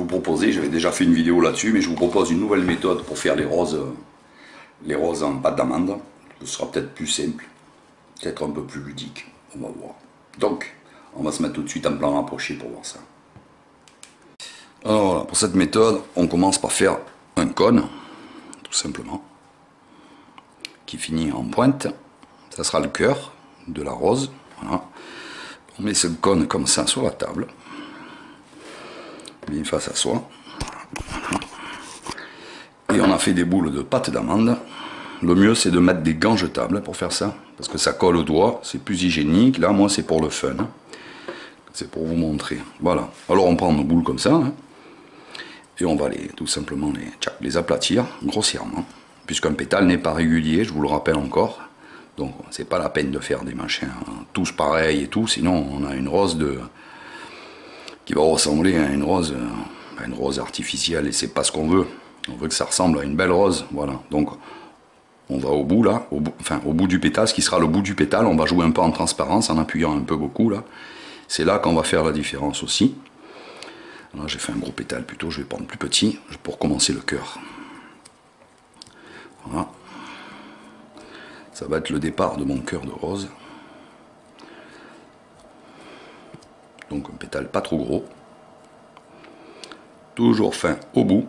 vous proposer, j'avais déjà fait une vidéo là-dessus, mais je vous propose une nouvelle méthode pour faire les roses en pâte d'amande. Ce sera peut-être plus simple, peut-être un peu plus ludique, on va voir. Donc, on va se mettre tout de suite en plan rapproché pour voir ça. Alors voilà, pour cette méthode, on commence par faire un cône, tout simplement, qui finit en pointe. Ça sera le cœur de la rose. Voilà. On met ce cône comme ça sur la table, bien face à soi. Et on a fait des boules de pâte d'amande. Le mieux c'est de mettre des gants jetables pour faire ça, parce que ça colle au doigt, c'est plus hygiénique. Là moi c'est pour le fun, c'est pour vous montrer. Voilà, alors on prend nos boules comme ça, et on va tout simplement les aplatir grossièrement, puisqu'un pétale n'est pas régulier, je vous le rappelle encore. Donc c'est pas la peine de faire des machins tous pareils et tout, sinon on a une rose qui va ressembler à une rose artificielle, et c'est pas ce qu'on veut. On veut que ça ressemble à une belle rose, voilà. Donc on va au bout là, au bout du pétale, ce qui sera le bout du pétale, on va jouer un peu en transparence en appuyant un peu beaucoup là. C'est là qu'on va faire la différence aussi. Là j'ai fait un gros pétale plutôt, je vais prendre plus petit pour commencer le cœur. Voilà. Ça va être le départ de mon cœur de rose. Donc un pétale pas trop gros. Toujours fin au bout,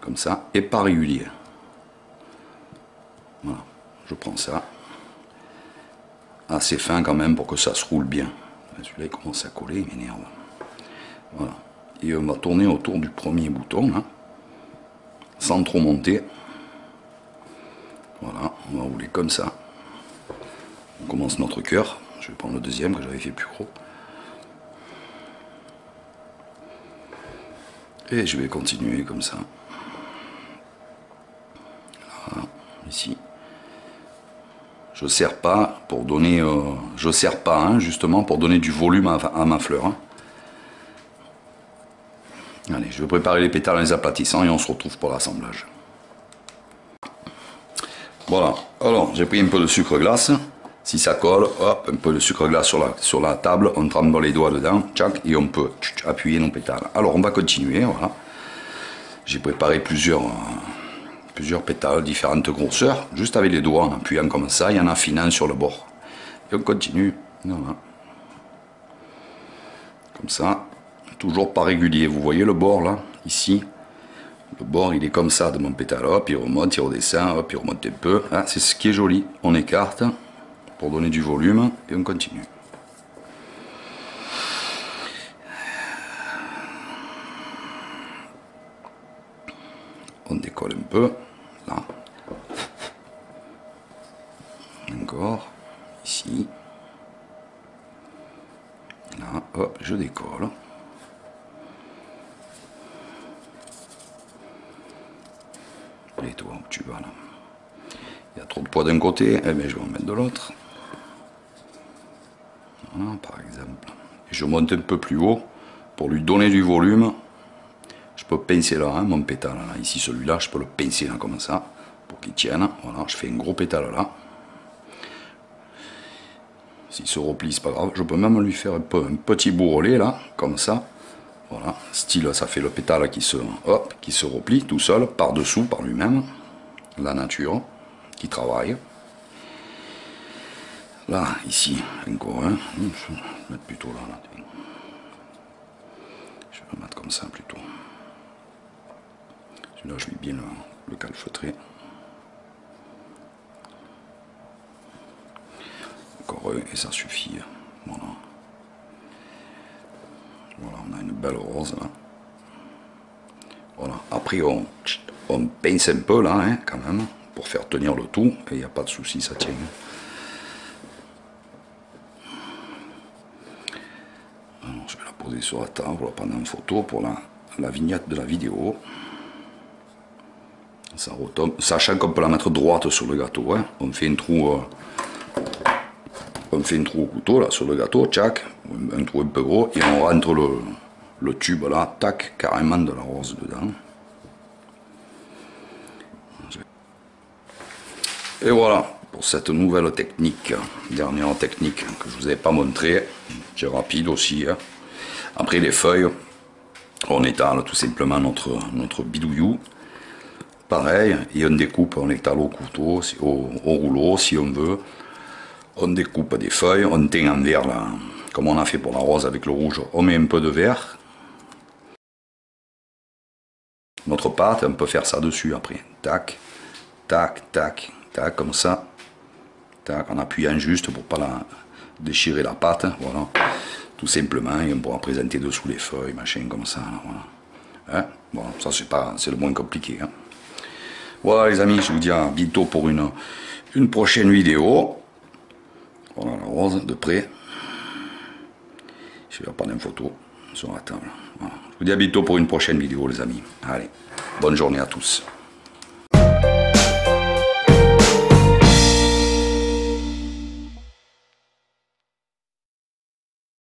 comme ça, et pas régulier. Voilà, je prends ça. Assez fin quand même pour que ça se roule bien. Celui-là il commence à coller, il m'énerve. Voilà. Et on va tourner autour du premier bouton, hein, sans trop monter. Voilà, on va rouler comme ça. On commence notre cœur. Je vais prendre le deuxième que j'avais fait plus gros. Et je vais continuer comme ça. Voilà, ici. Je serre pas pour donner, justement pour donner du volume à ma fleur. Hein. Allez, je vais préparer les pétales en les aplatissant et on se retrouve pour l'assemblage. Voilà, alors j'ai pris un peu de sucre glace. Si ça colle, hop, un peu de sucre glace sur la table, on trempe les doigts dedans, tchac, et on peut appuyer nos pétales. Alors on va continuer, voilà. J'ai préparé plusieurs pétales, différentes grosseurs, juste avec les doigts, en appuyant comme ça, et en affinant sur le bord. Et on continue, voilà. Comme ça, toujours pas régulier. Vous voyez le bord là, ici. Le bord il est comme ça de mon pétale, hop, il remonte, il redescend, hop, il remonte un peu. Hein, c'est ce qui est joli. On écarte pour donner du volume et on continue. On décolle un peu, là. Encore, ici. Là, hop, je décolle. Et toi, où tu vas là? Il y a trop de poids d'un côté, eh bien je vais en mettre de l'autre. Voilà, par exemple. Et je monte un peu plus haut pour lui donner du volume. Je peux pincer là, hein, mon pétale. Là. Ici, celui-là, je peux le pincer là, comme ça, pour qu'il tienne. Voilà, je fais un gros pétale là. S'il se replie, c'est pas grave. Je peux même lui faire un petit bourrelet là, comme ça. Voilà, style, ça fait le pétale qui se replie tout seul, par-dessous, par lui-même. La nature qui travaille. Là, ici, encore un. Je vais le mettre plutôt là. Je vais le mettre comme ça plutôt. Celui-là, je vais bien le calfeutrer. Encore un, et ça suffit. Voilà. Voilà, on a une belle rose là. Voilà. Après, on pince un peu là, hein, quand même, pour faire tenir le tout. Et il n'y a pas de souci, ça tient. Alors, je vais la poser sur la table, on va prendre une photo pour la vignette de la vidéo. Ça retombe, sachant qu'on peut la mettre droite sur le gâteau. Hein. On fait un trou au couteau là sur le gâteau, tchac, un trou un peu gros, et on rentre le tube là, tac, carrément de la rose dedans. Et voilà pour cette nouvelle technique, dernière technique que je vous avais pas montré, qui est rapide aussi. Hein. Après les feuilles, On étale tout simplement notre bidouillou. Pareil, et on découpe, on étale au couteau, au rouleau si on veut. On découpe des feuilles, on teint en vert là, comme on a fait pour la rose avec le rouge. On met un peu de vert. Notre pâte, on peut faire ça dessus après. Tac, tac, tac, tac, comme ça. Tac, en appuyant juste pour pas déchirer la pâte. Voilà. Tout simplement, et on pourra présenter dessous les feuilles, machin, comme ça. Voilà. Hein, bon, ça c'est le moins compliqué. Hein. Voilà les amis, je vous dis à bientôt pour une prochaine vidéo. Voilà la rose de près. Je vais prendre une photo sur la table. Voilà. Je vous dis à bientôt pour une prochaine vidéo les amis. Allez, bonne journée à tous.